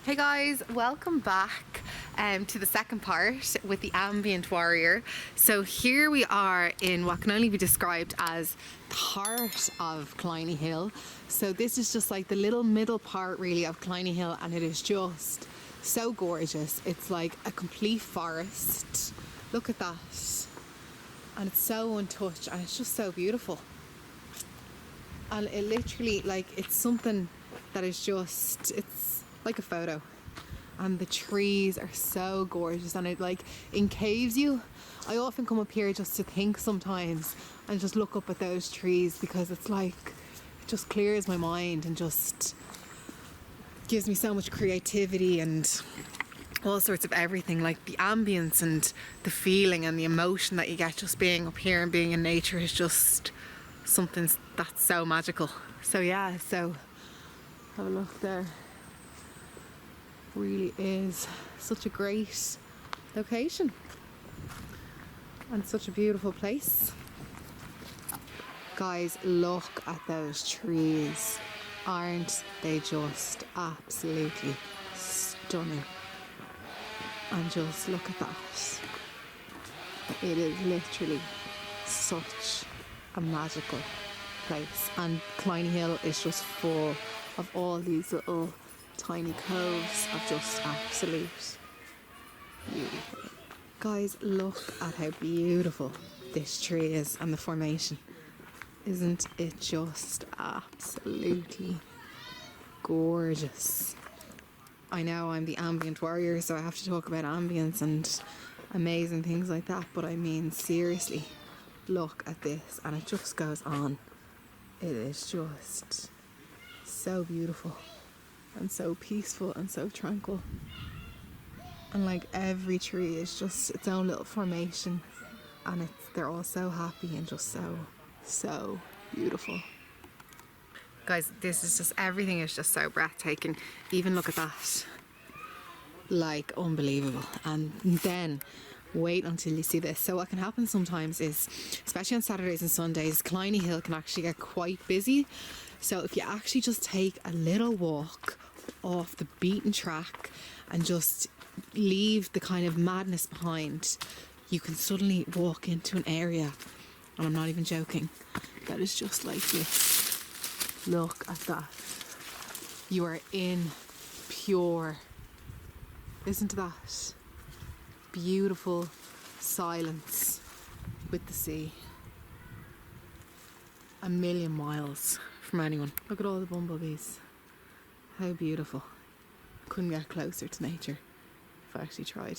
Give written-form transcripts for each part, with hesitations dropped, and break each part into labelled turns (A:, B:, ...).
A: Hey guys, welcome back to the second part with the Ambient Warrior. So here we are in what can only be described as the heart of Killiney Hill. So this is just like the little middle part really of Killiney Hill, and it is just so gorgeous. It's like a complete forest. Look at that. And it's so untouched and it's just so beautiful. And it literally, like, it's something that is just, it's like a photo. And the trees are so gorgeous and it like encaves you. I often come up here just to think sometimes and just look up at those trees, because it's like, it just clears my mind and just gives me so much creativity and all sorts of everything. Like the ambience and the feeling and the emotion that you get just being up here and being in nature is just something that's so magical. So yeah, so have a look there. Really is such a great location and such a beautiful place. Guys, look at those trees. Aren't they just absolutely stunning? And just look at that. It is literally such a magical place, and Killiney Hill is just full of all these little tiny coves of just absolute beauty. Guys, look at how beautiful this tree is and the formation. Isn't it just absolutely gorgeous? I know I'm the Ambient Warrior, so I have to talk about ambience and amazing things like that, but I mean seriously, look at this and it just goes on. It is just so beautiful and so peaceful and so tranquil, and like every tree is just its own little formation, and they're all so happy and just so beautiful. Guys, this is just, everything is just so breathtaking. Even look at that, like unbelievable. And then wait until you see this. So what can happen sometimes is, especially on Saturdays and Sundays, Killiney Hill can actually get quite busy. So if you actually just take a little walk off the beaten track and just leave the kind of madness behind, you can suddenly walk into an area, and I'm not even joking, that is just like this. Look at that. You are in pure, listen to that, beautiful silence with the sea. A million miles from anyone. Look at all the bumblebees. How beautiful. Couldn't get closer to nature if I actually tried.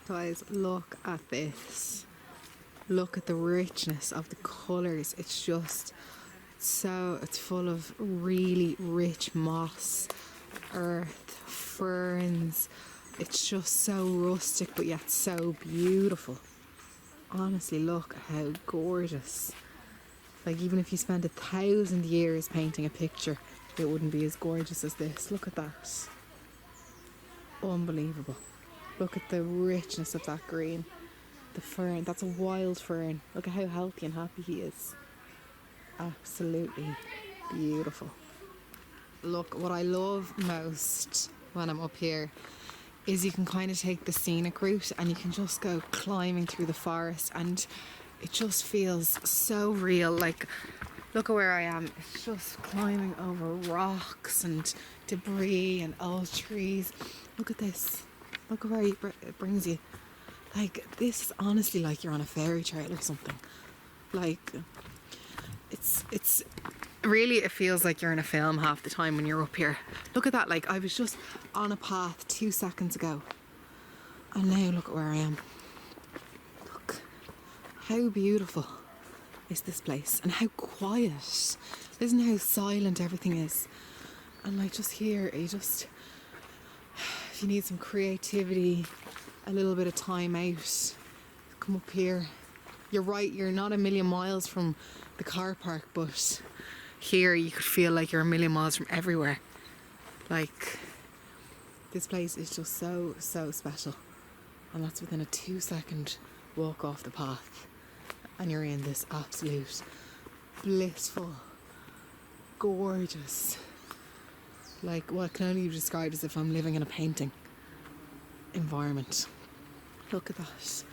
A: Guys, look at this. Look at the richness of the colours. It's just so, it's full of really rich moss, earth, ferns. It's just so rustic but yet so beautiful. Honestly, look at how gorgeous. Like, even if you spent 1,000 years painting a picture, it wouldn't be as gorgeous as this. Look at that. Unbelievable. Look at the richness of that green. The fern, that's a wild fern. Look at how healthy and happy he is. Absolutely beautiful. Look, what I love most when I'm up here is you can kind of take the scenic route and you can just go climbing through the forest, and it just feels so real. Like, look at where I am. It's just climbing over rocks and debris and old trees. Look at this. Look at where it brings you. Like, this is honestly like you're on a fairy tale or something. Like, it's really, it feels like you're in a film half the time when you're up here. Look at that. Like, I was just on a path 2 seconds ago, and now look at where I am. Look how beautiful is this place, and how quiet. Listen to how silent everything is. And like, just here, if you need some creativity, a little bit of time out, come up here. You're right, you're not a million miles from the car park, but here you could feel like you're a million miles from everywhere. Like, this place is just so special, and that's within a 2-second walk off the path. and you're in this absolute blissful, gorgeous, like what can only be described as if I'm living in a painting environment. Look at that.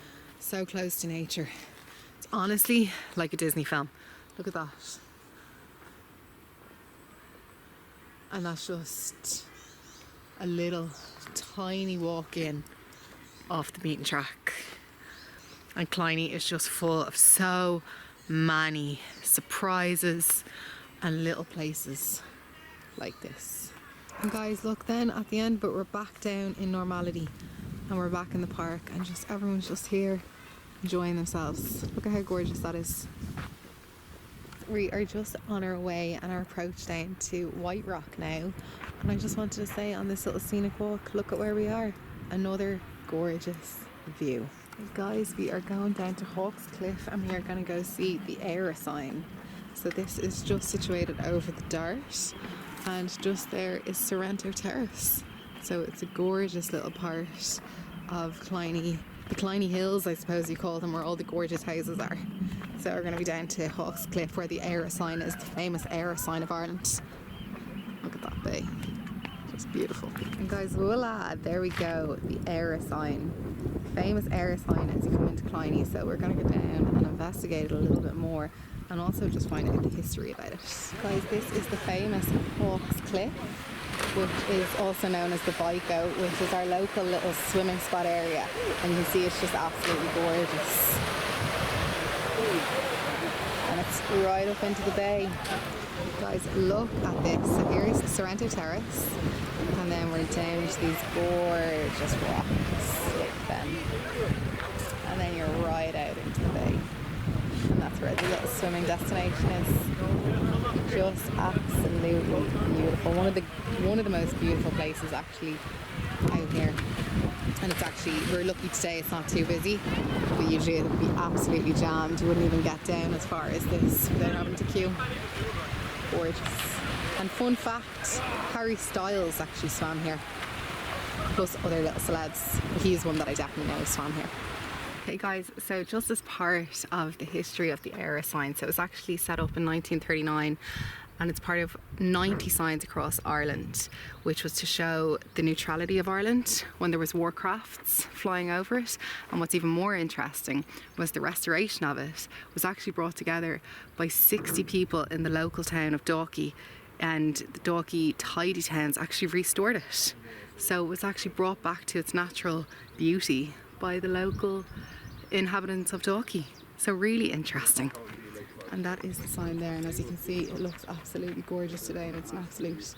A: So close to nature. It's honestly like a Disney film. Look at that. And that's just a little tiny walk in off the beaten track. And Killiney is just full of so many surprises and little places like this. And guys, look then at the end, but we're back down in normality and we're back in the park and just everyone's just here enjoying themselves. Look at how gorgeous that is. We are just on our way and our approach down to Whiterock now, and I just wanted to say on this little scenic walk, look at where we are. Another gorgeous view. Guys, we are going down to Hawk's Cliff and we are going to go see the Era sign. So this is just situated over the Dart, and just there is Sorrento Terrace. So it's a gorgeous little part of Killiney, the Killiney Hills I suppose you call them, where all the gorgeous houses are. So we're going to be down to Hawk's Cliff where the Era sign is, the famous Era sign of Ireland. Look at that bay, just beautiful. And guys, voila, there we go, the Era sign. Famous Era sign as you come into Killiney. So we're going to go down and investigate it a little bit more and also just find out the history about it. Guys, this is the famous Hawk's Cliff, which is also known as the Vico, which is our local little swimming spot area, and you can see it's just absolutely gorgeous. And it's right up into the bay. Guys, look at this. So here's Sorrento Terrace, and then we're down to these gorgeous rocks like them, and then you're right out into the bay, and that's where the little swimming destination is. Just absolutely beautiful. One of the most beautiful places actually out here. And it's actually, we're lucky today it's not too busy, but usually it would be absolutely jammed. You wouldn't even get down as far as this without having to queue. Gorgeous. And fun fact, Harry Styles actually swam here, plus other little celebs. He's one that I definitely know swam here. Okay guys, so just as part of the history of the Era sign, so it was actually set up in 1939 and it's part of 90 signs across Ireland, which was to show the neutrality of Ireland when there was warcrafts flying over it. And what's even more interesting was the restoration of it was actually brought together by 60 people in the local town of Dalkey, and the Dalkey Tidy Towns actually restored it. So it was actually brought back to its natural beauty by the local inhabitants of Dalkey. So really interesting. And that is the sign there, and as you can see it looks absolutely gorgeous today, and it's an absolute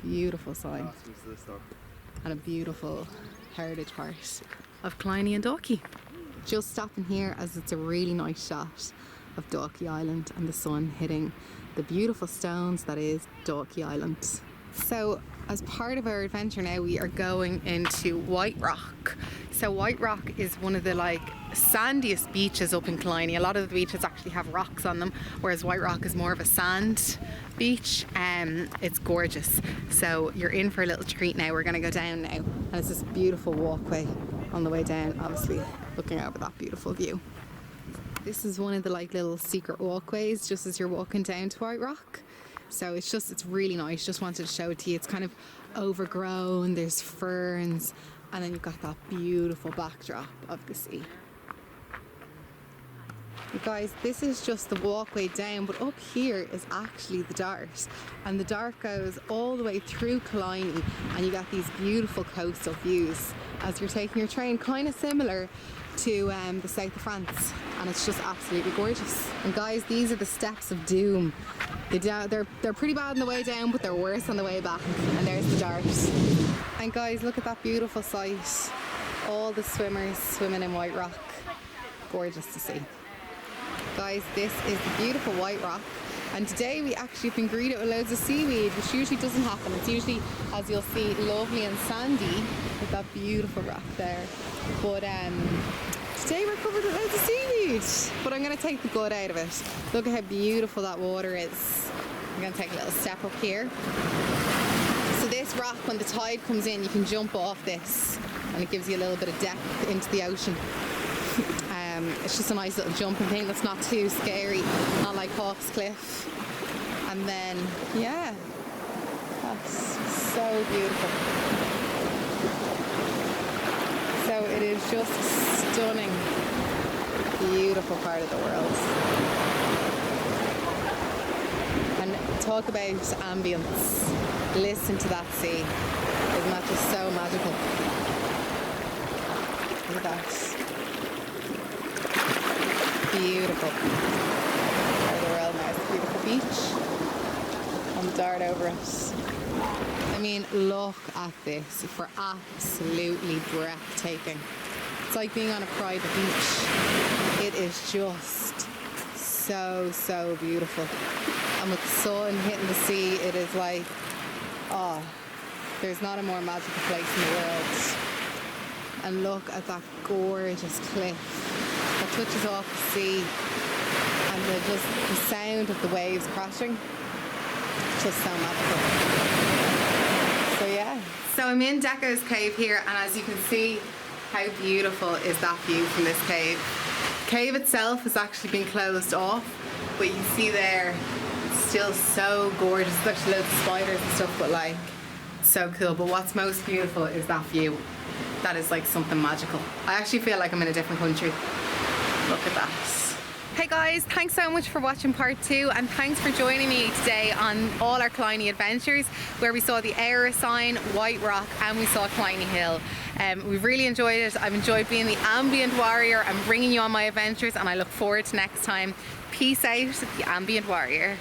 A: beautiful sign and a beautiful heritage part of Killiney and Dalkey. Just stopping here as it's a really nice shot of Dalkey Island and the sun hitting the beautiful stones that is Dalkey Island. So as part of our adventure now, we are going into Whiterock. So Whiterock is one of the sandiest beaches up in Killiney. A lot of the beaches actually have rocks on them, whereas Whiterock is more of a sand beach. It's gorgeous. So you're in for a little treat now. We're going to go down now, and it's this beautiful walkway on the way down, obviously looking over that beautiful view. This is one of the little secret walkways just as you're walking down to Whiterock. So it's really nice. Just wanted to show it to you. It's kind of overgrown, there's ferns, and then you've got that beautiful backdrop of the sea. You guys, this is just the walkway down, but up here is actually the Dart, and the Dart goes all the way through Killiney, and you got these beautiful coastal views as you're taking your train, kind of similar to the south of France, and it's just absolutely gorgeous. And guys, these are the steps of doom. They're pretty bad on the way down, but they're worse on the way back. And there's the Dart. And guys, look at that beautiful sight. All the swimmers swimming in Whiterock. Gorgeous to see. Guys, this is the beautiful Whiterock. And today we actually have been greeted with loads of seaweed, which usually doesn't happen. It's usually, as you'll see, lovely and sandy with that beautiful rock there. But today we're covered with loads of seaweed. But I'm going to take the good out of it. Look at how beautiful that water is. I'm going to take a little step up here. So this rock, when the tide comes in, you can jump off this, and it gives you a little bit of depth into the ocean. it's just a nice little jumping thing that's not too scary, not like Hawk's Cliff. And then, yeah, that's so beautiful. So it is just a stunning, beautiful part of the world. And talk about ambience. Listen to that sea. Isn't that just so magical? Look at that. Beautiful part of the world now. It's a beautiful beach. And dart over it. I mean, look at this. For absolutely breathtaking. It's like being on a private beach. It is just so beautiful. And with the sun hitting the sea, it is like, oh, there's not a more magical place in the world. And look at that gorgeous cliff that touches off the sea, and the sound of the waves crashing. It's just so magical. So yeah. So I'm in Deco's cave here, and as you can see, how beautiful is that view from this cave. The cave itself has actually been closed off, but you can see there, it's still so gorgeous. There's actually loads of spiders and stuff, but like, so cool. But what's most beautiful is that view. That is like something magical. I actually feel like I'm in a different country. Look at that. Hey guys, thanks so much for watching part 2, and thanks for joining me today on all our Killiney adventures, where we saw the Era Sign, Whiterock, and we saw Killiney Hill. We've really enjoyed it. I've enjoyed being the Ambient Warrior and bringing you on my adventures, and I look forward to next time. Peace out, the Ambient Warrior.